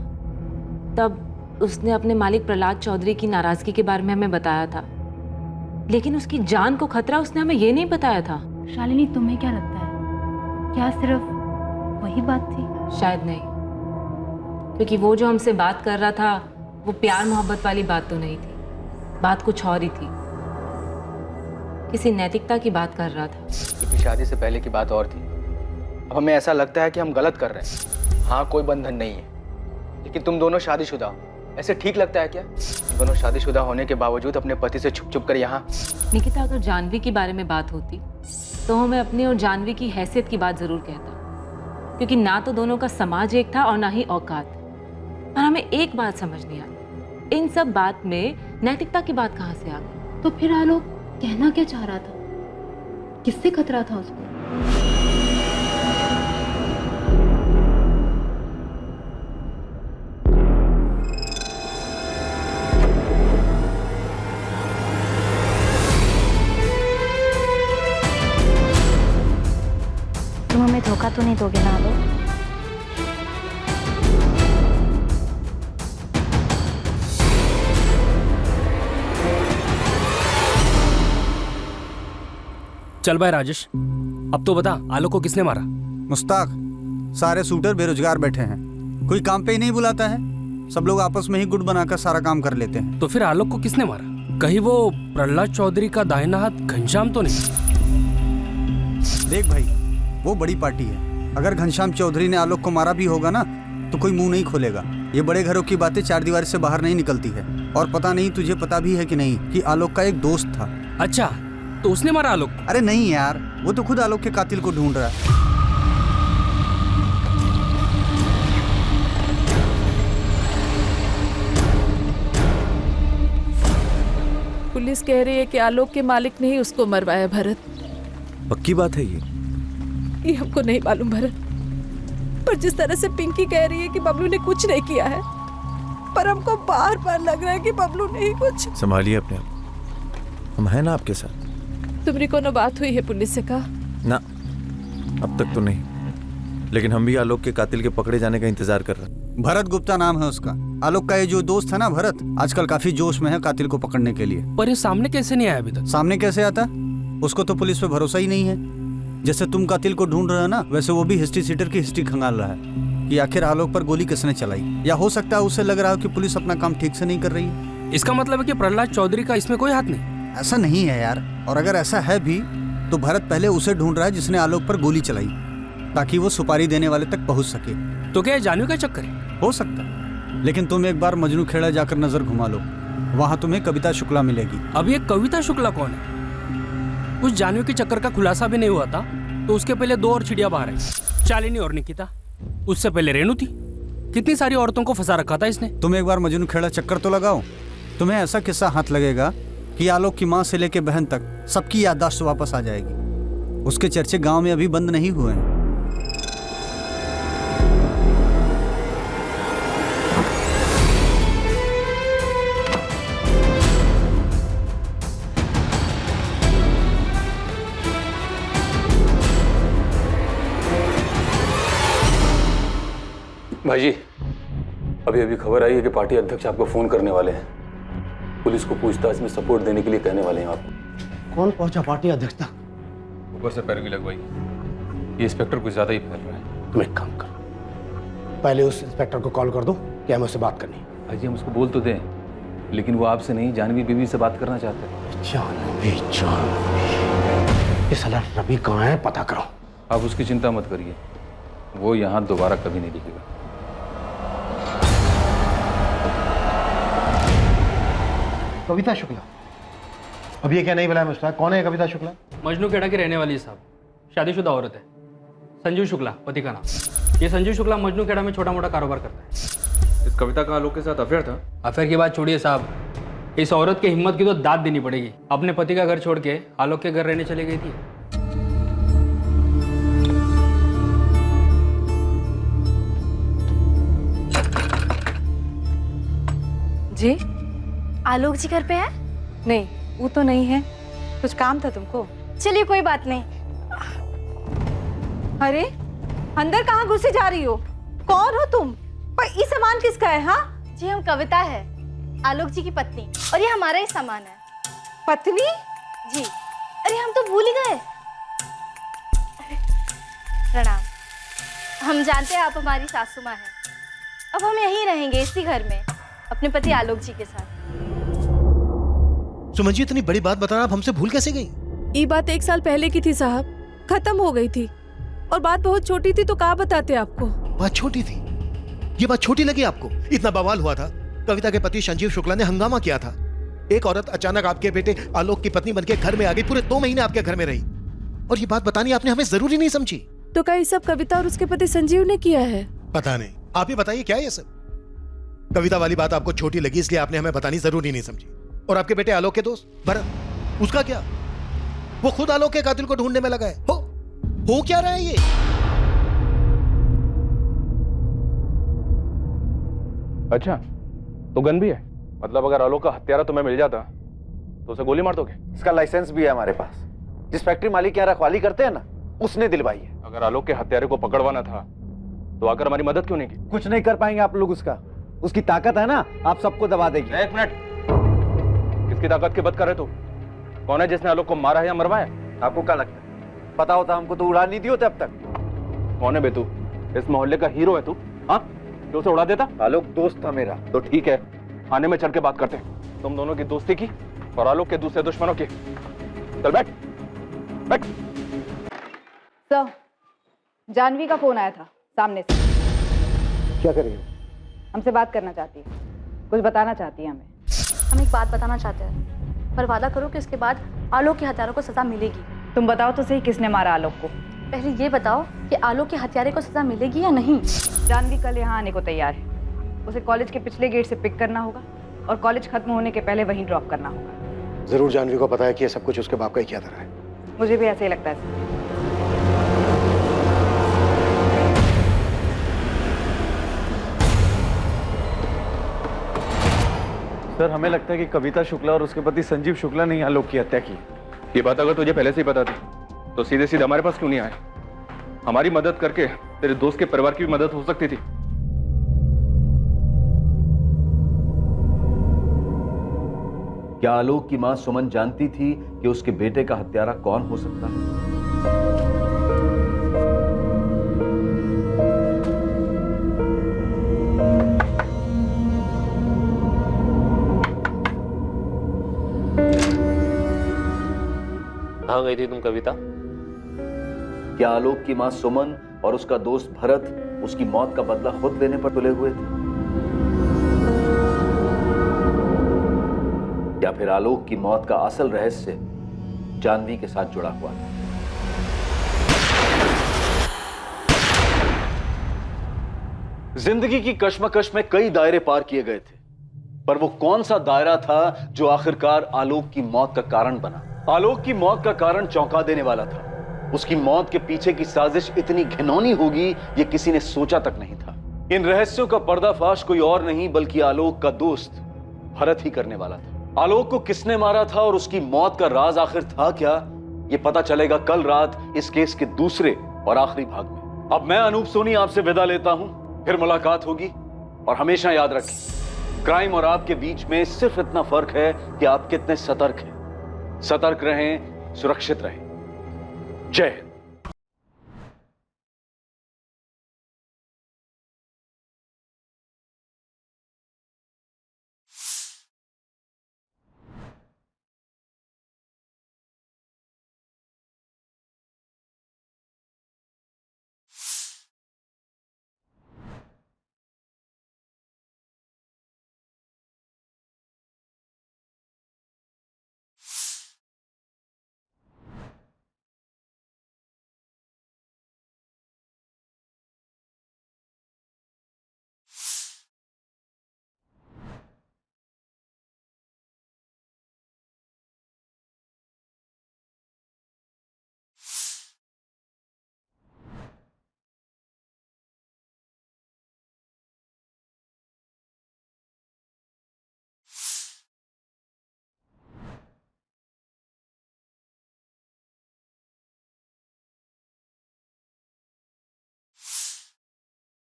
तब उसने अपने मालिक प्रहलाद चौधरी की नाराजगी के बारे में हमें बताया था, लेकिन उसकी जान को खतरा उसने हमें ये नहीं बताया था। शालिनी, तुम्हें क्या लगता है, क्या सिर्फ वही बात थी? शायद नहीं, क्योंकि वो जो हमसे बात कर रहा था वो प्यार मोहब्बत वाली बात तो नहीं थी, बात कुछ और ही थी। किसी नैतिकता की बात कर रहा था। क्योंकि शादी से पहले की बात और थी। अब हमें ऐसा लगता है कि हम गलत कर रहे हैं। हाँ, कोई बंधन नहीं है, लेकिन तुम दोनों शादीशुदा हो, ऐसे ठीक लगता है क्या? दोनों शादीशुदा होने के बावजूद अपने पति से छुप छुप कर यहाँ। निकिता, अगर जानवी की बारे में बात होती तो हमें अपनी और जानवी की हैसियत की बात जरूर कहता, क्योंकि ना तो दोनों का समाज एक था और ना ही औकात। और हमें एक बात समझ नहीं आई, इन सब बात में नैतिकता की बात कहाँ से आ गई? तो फिर आलोक कहना क्या चाह रहा था? किससे खतरा था उसको? तुम हमें धोखा तो नहीं दोगे ना आलोक? चल भाई राजेश, अब तो बता, आलोक को किसने मारा? मुस्ताक, सारे शूटर बेरोजगार बैठे हैं, कोई काम पे ही नहीं बुलाता है, सब लोग आपस में ही गुट बनाकर सारा काम कर लेते हैं। तो फिर आलोक को किसने मारा? कहीं वो प्रहलाद चौधरी का दाहिना हाथ घनश्याम तो नहीं? देख भाई, वो बड़ी पार्टी है, अगर घनश्याम चौधरी ने आलोक को मारा भी होगा ना तो कोई मुंह नहीं खोलेगा। ये बड़े घरों की बातें चार दीवार से बाहर नहीं निकलती है। और पता नहीं तुझे पता भी है कि नहीं कि आलोक का एक दोस्त था। अच्छा, तो उसने मारा आलोक? अरे नहीं यार, वो तो खुद आलोक के कातिल को ढूंढ रहा है। पुलिस कह रही है कि आलोक के मालिक ने ही उसको मरवाया। भरत, पक्की बात है ये हमको नहीं मालूम भरत, पर जिस तरह से पिंकी कह रही है कि बबलू ने कुछ नहीं किया है, पर हमको बार बार लग रहा है कि बबलू ने ही कुछ। संभालिए अपने आप, हम हैं ना आपके साथ। तुम्हारी कोनो बात हुई है पुलिस से? कहा ना, अब तक तो नहीं, लेकिन हम भी आलोक के कातिल के पकड़े जाने का इंतजार कर रहे हैं। भरत गुप्ता नाम है उसका। आलोक का ये जो दोस्त है ना भरत, आजकल काफी जोश में है कातिल को पकड़ने के लिए। पर ये सामने कैसे नहीं आया अभी तक? सामने कैसे आता? उसको तो पुलिस पे भरोसा ही नहीं है। जैसे तुम कातिल को ढूंढ रहे हो ना, वैसे वो भी हिस्ट्री सीटर की हिस्ट्री खंगाल रहा है कि आखिर आलोक पर गोली किसने चलाई। या हो सकता है उसे लग रहा हो कि पुलिस अपना काम ठीक से नहीं कर रही है। इसका मतलब है कि प्रहलाद चौधरी का इसमें कोई हाथ नहीं? ऐसा नहीं है यार, और अगर ऐसा है भी तो भरत पहले उसे ढूंढ रहा है जिसने आलोक पर गोली चलाई, ताकि वो सुपारी देने वाले तक पहुंच सके। तो क्या जानवी का चक्कर है? हो सकता है, लेकिन तुम एक बार मजनू खेड़ा जाकर नजर घुमा लो, वहां तुम्हें कविता शुक्ला मिलेगी। अब ये कविता शुक्ला कौन है? उस जानवी के चक्कर का खुलासा भी नहीं हुआ था तो उसके पहले 2 और चिड़िया बाहर आई, शालिनी और निकिता। उससे पहले रेणु थी। कितनी सारी औरतों को फंसा रखा था इसने। तुम एक बार मजनू खेड़ा चक्कर तो लगाओ, तुम्हें ऐसा किस्सा हाथ लगेगा कि आलोक की माँ से लेकर बहन तक सबकी याददाश्त वापस आ जाएगी। उसके चर्चे गांव में अभी बंद नहीं हुए हैं। भाई जी, अभी अभी खबर आई है कि पार्टी अध्यक्ष आपको फोन करने वाले हैं। पुलिस को पूछताछ में सपोर्ट देने के लिए कहने वाले हैं आपको। कौन पहुंचा पार्टी अध्यक्ष तक? ऊपर से पैरवी लगवाई। ये इंस्पेक्टर कुछ ज्यादा ही फैल रहा है। तुम एक काम करो, पहले उस इंस्पेक्टर को कॉल कर दो कि हमें उससे बात करनी है। भाई जी, हम उसको बोल तो दें, लेकिन वो आपसे नहीं जानवी बीबी से बात करना चाहते हैं। जानवी, ये साला रवि कहाँ है, पता करो। आप उसकी चिंता मत करिए, वो यहाँ दोबारा कभी नहीं दिखेगा। कविता शुक्ला? अब ये क्या नहीं बुलाया मुझे? कौन है कविता शुक्ला? मजनू खेड़ा की रहने वाली है साहब, शादीशुदा औरत है। संजीव शुक्ला पति का नाम। ये संजीव शुक्ला मजनू खेड़ा में छोटा मोटा कारोबार करता है। इस कविता का आलोक के साथ अफेयर था? अफेयर की बात छोड़िए साहब, इस औरत की हिम्मत की तो दाद देनी पड़ेगी। अपने पति का घर छोड़ के आलोक के घर रहने चली गई थी। जी? आलोक जी घर पे है? नहीं, वो तो नहीं है। कुछ काम था तुमको? चलिए कोई बात नहीं। अरे अंदर कहाँ घुसी जा रही हो? कौन हो तुम? पर ये सामान किसका है? हाँ जी, हम कविता है, आलोक जी की पत्नी, और ये हमारा ही सामान है। पत्नी? जी। अरे हम तो भूल ही गए। प्रणाम। हम जानते हैं आप हमारी सासू माँ हैं। अब हम यहीं रहेंगे इसी घर में अपने पति आलोक जी के साथ। सुमन जी, इतनी बड़ी बात बताना आप हमसे भूल कैसे गई? ये बात 1 साल पहले की थी साहब, खत्म हो गई थी। और बात बहुत छोटी थी तो कहाँ बताते आपको। बात छोटी थी? ये बात छोटी लगी आपको? इतना बवाल हुआ था, कविता के पति संजीव शुक्ला ने हंगामा किया था। एक औरत अचानक आपके बेटे आलोक की पत्नी बनके घर में आ गई, पूरे 2 महीने आपके घर में रही, और ये बात बतानी आपने हमें जरूरी नहीं समझी? तो क्या ये सब कविता और उसके पति संजीव ने किया है? पता नहीं, आप ही बताइए क्या ये सब? कविता वाली बात आपको छोटी लगी इसलिए आपने हमें बतानी जरूरी नहीं समझी। और आपके बेटे आलोक के दोस्त भरत, उसका क्या? वो खुद आलोक के कातिल को ढूंढने में लगा है। हो क्या रहा है ये? अच्छा, तो गन भी है? मतलब अगर आलोक का हत्यारा तुम्हें मिल जाता तो उसे गोली मार दोगे? इसका लाइसेंस भी है हमारे पास। जिस फैक्ट्री मालिक के यहाँ रखवाली करते हैं ना, उसने दिलवाई है। अगर आलोक के हत्यारे को पकड़वाना था तो आकर हमारी मदद क्यों नहीं की? कुछ नहीं कर पाएंगे आप लोग उसका। उसकी ताकत है ना, आप सबको दबा देगी। एक मिनट, किसकी ताकत की बात कर रहे तू? कौन है जिसने आलोक को मारा है या मरवाया? आपको क्या लगता है पता होता हमको तो उड़ा नहीं दी होते अब तक। कौन है बे तू? इस मोहल्ले का हीरो है तू? हाँ, जो उसे उड़ा देता? आलोक दोस्त था मेरा। तो ठीक है, आने में चल के बात करते हैं। तुम दोनों की दोस्ती की और आलोक के दूसरे दुश्मनों की। चल बैठ बैठ। सर, जानवी का फोन आया था सामने से। क्या कर रही हो? हमसे बात करना चाहती है, कुछ बताना चाहती है हमें। हम एक बात बताना चाहते हैं, पर वादा करो कि इसके बाद आलोक के हत्यारों को सजा मिलेगी। तुम बताओ तो सही, किसने मारा आलोक को? पहले ये बताओ कि आलोक के हत्यारे को सजा मिलेगी या नहीं। जानवी कल यहाँ आने को तैयार है। उसे कॉलेज के पिछले गेट से पिक करना होगा और कॉलेज खत्म होने के पहले वहीं ड्रॉप करना होगा। जरूर जानवी को पता है कि ये सब कुछ उसके बाप का ही किया था। मुझे भी ऐसे ही लगता है। सर, हमें लगता है कि कविता शुक्ला और उसके पति संजीव शुक्ला ने आलोक की हत्या की। ये बात अगर तुझे पहले से ही पता थी तो सीधे सीधे हमारे पास क्यों नहीं आए? हमारी मदद करके तेरे दोस्त के परिवार की भी मदद हो सकती थी। क्या आलोक की मां सुमन जानती थी कि उसके बेटे का हत्यारा कौन हो सकता है? कहाँ गई थी तुम कविता? क्या आलोक की मां सुमन और उसका दोस्त भरत उसकी मौत का बदला खुद लेने पर तुले हुए थे? या फिर आलोक की मौत का असल रहस्य जानवी के साथ जुड़ा हुआ था? जिंदगी की कश्मकश में कई दायरे पार किए गए थे, पर वो कौन सा दायरा था जो आखिरकार आलोक की मौत का कारण बना? आलोक की मौत का कारण चौंका देने वाला था। उसकी मौत के पीछे की साजिश इतनी घिनौनी होगी ये किसी ने सोचा तक नहीं था। इन रहस्यों का पर्दाफाश कोई और नहीं बल्कि आलोक का दोस्त भरत ही करने वाला था। आलोक को किसने मारा था और उसकी मौत का राज आखिर था क्या, ये पता चलेगा कल रात इस केस के दूसरे और आखिरी भाग में। अब मैं अनूप सोनी आपसे विदा लेता हूं, फिर मुलाकात होगी। और हमेशा याद रखें, क्राइम और आपके बीच में सिर्फ इतना फर्क है कि आप कितने सतर्क हैं। सतर्क रहें, सुरक्षित रहें। जय हिंद।